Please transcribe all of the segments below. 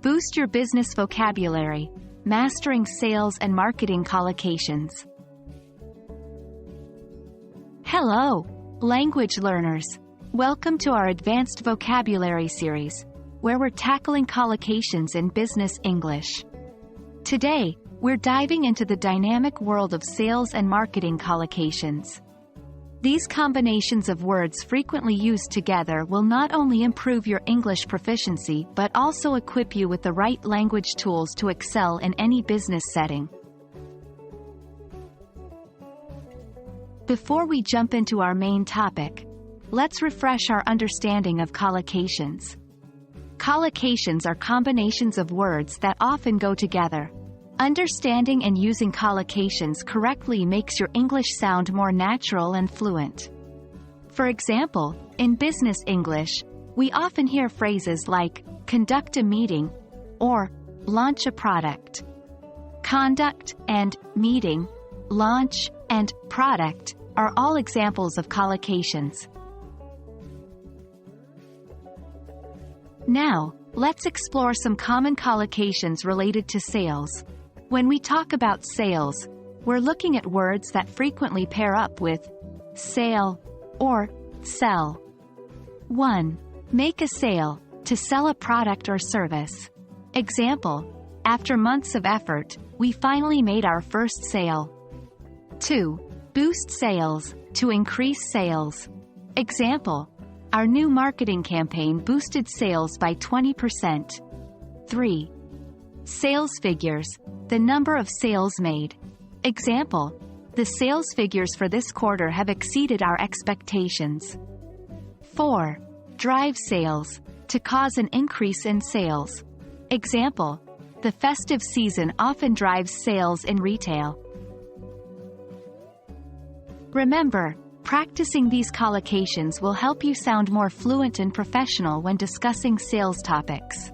Boost your business vocabulary, mastering sales and marketing collocations. Hello, language learners. Welcome to our advanced vocabulary series, where we're tackling collocations in business English. Today, we're diving into the dynamic world of sales and marketing collocations. These combinations of words frequently used together will not only improve your English proficiency but also equip you with the right language tools to excel in any business setting. Before we jump into our main topic, let's refresh our understanding of collocations. Collocations are combinations of words that often go together. Understanding and using collocations correctly makes your English sound more natural and fluent. For example, in business English, we often hear phrases like conduct a meeting or launch a product. Conduct and meeting, launch and product are all examples of collocations. Now, let's explore some common collocations related to sales. When we talk about sales, we're looking at words that frequently pair up with sale or sell. 1. Make a sale, to sell a product or service. Example, after months of effort, we finally made our first sale. 2. Boost sales, to increase sales. Example, our new marketing campaign boosted sales by 20%. 3. Sales figures, the number of sales made. Example, the sales figures for this quarter have exceeded our expectations. 4. Drive sales, to cause an increase in sales. Example, the festive season often drives sales in retail. Remember, practicing these collocations will help you sound more fluent and professional when discussing sales topics.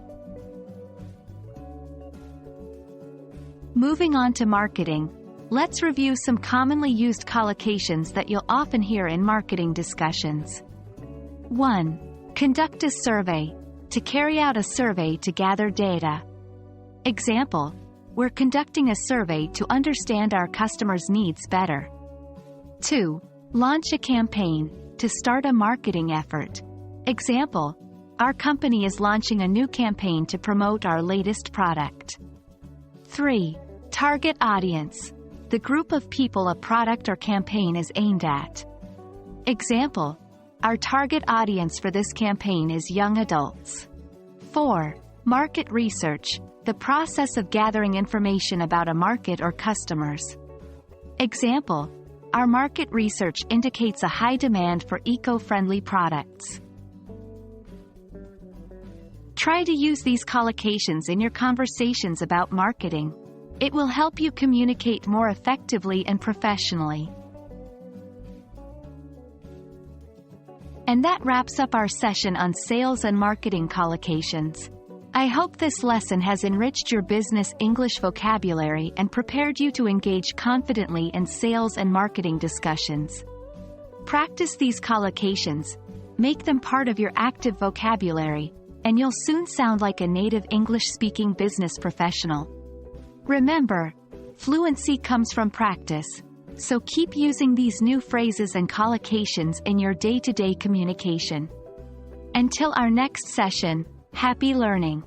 Moving on to marketing, let's review some commonly used collocations that you'll often hear in marketing discussions. 1. Conduct a survey, to carry out a survey to gather data. Example, we're conducting a survey to understand our customers' needs better. 2. Launch a campaign, to start a marketing effort. Example, our company is launching a new campaign to promote our latest product. 3. Target audience, the group of people a product or campaign is aimed at. Example, our target audience for this campaign is young adults. 4. Market research, the process of gathering information about a market or customers. Example, our market research indicates a high demand for eco-friendly products. Try to use these collocations in your conversations about marketing. It will help you communicate more effectively and professionally. And that wraps up our session on sales and marketing collocations. I hope this lesson has enriched your business English vocabulary and prepared you to engage confidently in sales and marketing discussions. Practice these collocations, make them part of your active vocabulary, and you'll soon sound like a native English-speaking business professional. Remember, fluency comes from practice, so keep using these new phrases and collocations in your day-to-day communication. Until our next session, happy learning!